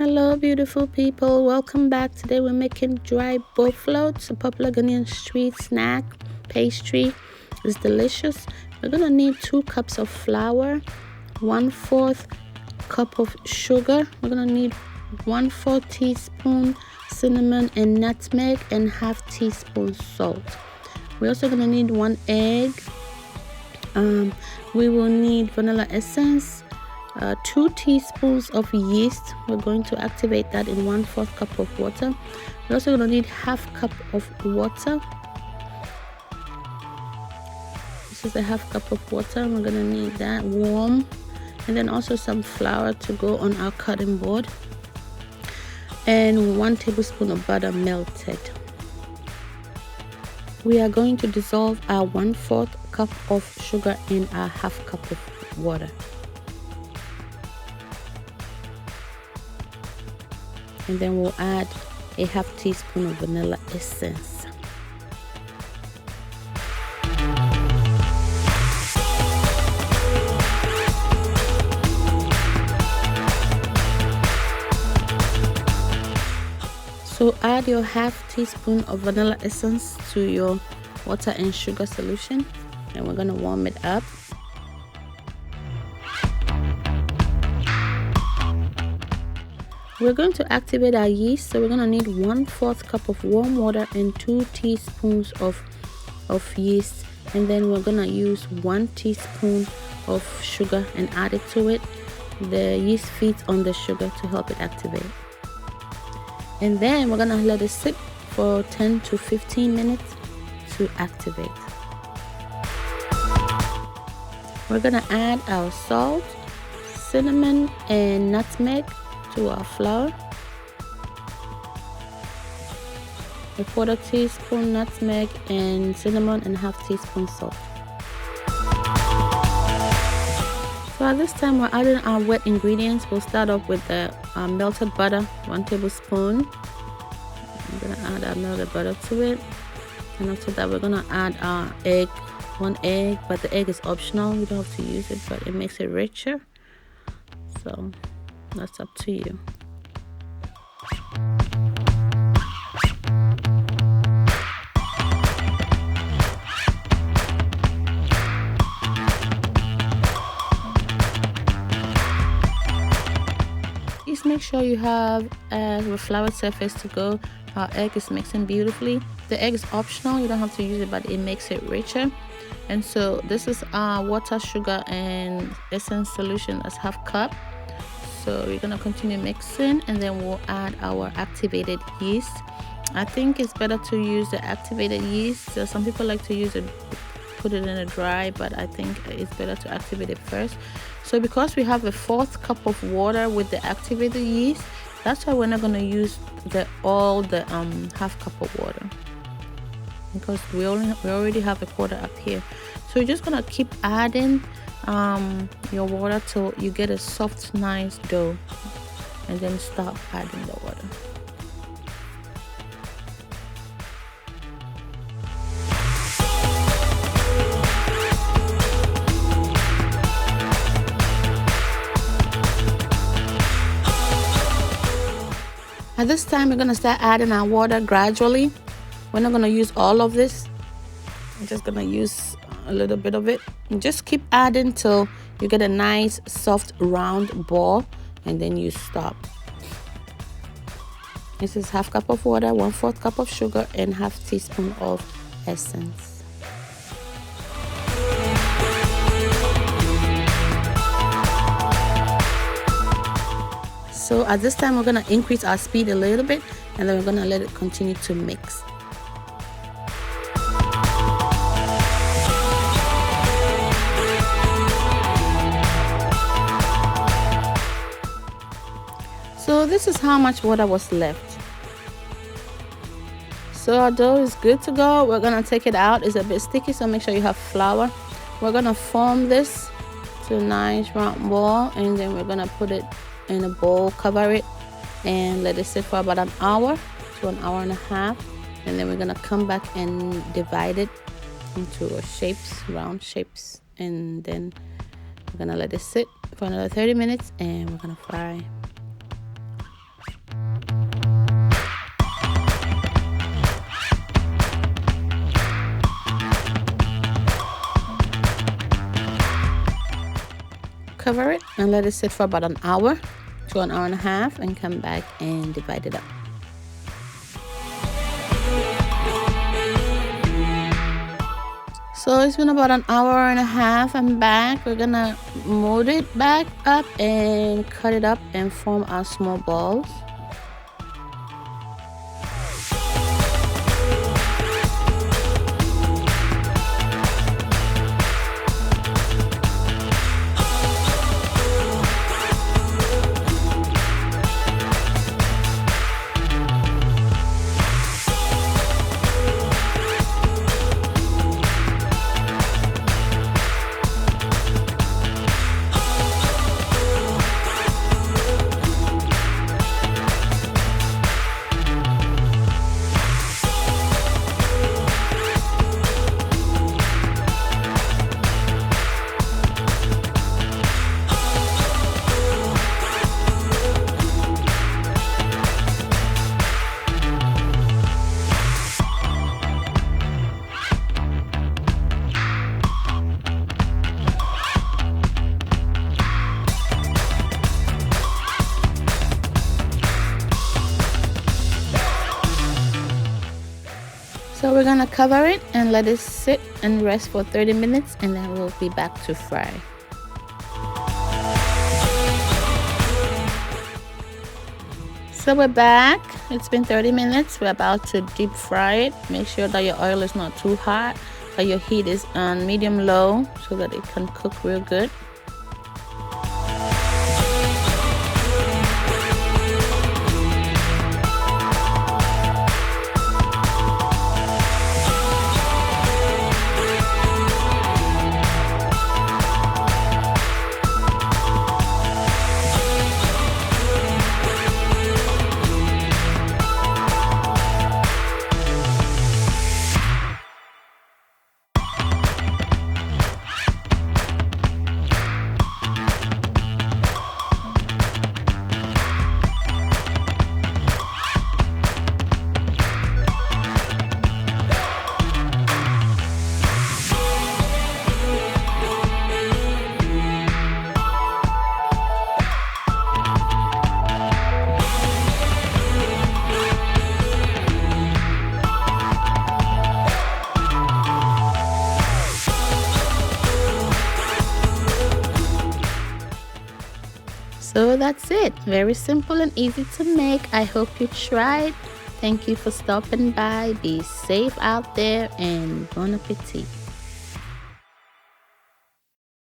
Hello beautiful people, welcome back. Today we're making dry bofloat, a popular Ghanaian street snack pastry. It's delicious. We're gonna need 2 cups of flour, 1/4 cup of sugar. We're gonna need 1/4 teaspoon cinnamon and nutmeg and 1/2 teaspoon salt. We're also gonna need 1 egg. We will need vanilla essence, 2 teaspoons of yeast. We're going to activate that in 1/4 cup of water. We're also going to need 1/2 cup of water. This is a 1/2 cup of water. We're going to need that warm, and then also some flour to go on our cutting board, and 1 tablespoon of butter melted. We are going to dissolve our 1/4 cup of sugar in our 1/2 cup of water. And then we'll add a 1/2 teaspoon of vanilla essence. So add your 1/2 teaspoon of vanilla essence to your water and sugar solution, and we're going to warm it up. We're going to activate our yeast, so we're going to need 1/4 cup of warm water and 2 teaspoons of yeast, and then we're going to use 1 teaspoon of sugar and add it to it. The yeast feeds on the sugar to help it activate, and then we're going to let it sit for 10 to 15 minutes to activate. We're going to add our salt, cinnamon and nutmeg to our flour, 1/4 teaspoon nutmeg and cinnamon, and 1/2 teaspoon salt. So at this time we're adding our wet ingredients. We'll start off with the melted butter, 1 tablespoon. I'm gonna add our melted butter to it, and after that we're gonna add our egg, 1 egg, but the egg is optional. You don't have to use it, but it makes it richer, so that's up to you. Just make sure you have a floured surface to go. Our egg is mixing beautifully. The egg is optional, you don't have to use it, but it makes it richer. And so this is our water, sugar and essence solution as 1/2 cup. So we're going to continue mixing, and then we'll add our activated yeast. I think it's better to use the activated yeast. So some people like to use it, put it in a dry, but I think it's better to activate it first. So because we have a 1/4 cup of water with the activated yeast, that's why we're not going to use all the 1/2 cup of water, because we already have a 1/4 up here. So you're just going to keep adding your water till you get a soft, nice dough, and then stop adding the water. At this time we're going to start adding our water gradually. We're not going to use all of this. I'm just going to use a little bit of it, and just keep adding till you get a nice soft round ball, and then you stop. This is 1/2 cup of water, 1/4 cup of sugar, and 1/2 teaspoon of essence. So at this time we're going to increase our speed a little bit, and then we're going to let it continue to mix. So this is how much water was left. So our dough is good to go. We're going to take it out. It's a bit sticky, so make sure you have flour. We're going to form this to a nice round ball, and then we're going to put it in a bowl, cover it, and let it sit for about an hour to an hour and a half. And then we're going to come back and divide it into shapes, round shapes, and then we're going to let it sit for another 30 minutes, and we're going to fry. cover it and let it sit for about an hour to an hour and a half and come back and divide it up. So it's been about an hour and a half. I'm back. We're gonna mold it back up and cut it up and form our small balls. So we're gonna cover it and let it sit and rest for 30 minutes and then we'll be back to fry. So we're back. It's been 30 minutes. We're about to deep fry it. Make sure that your oil is not too hot, that your heat is on medium low so that it can cook real good. So that's it. Very simple and easy to make. I hope you tried. Thank you for stopping by. Be safe out there and bon appetit.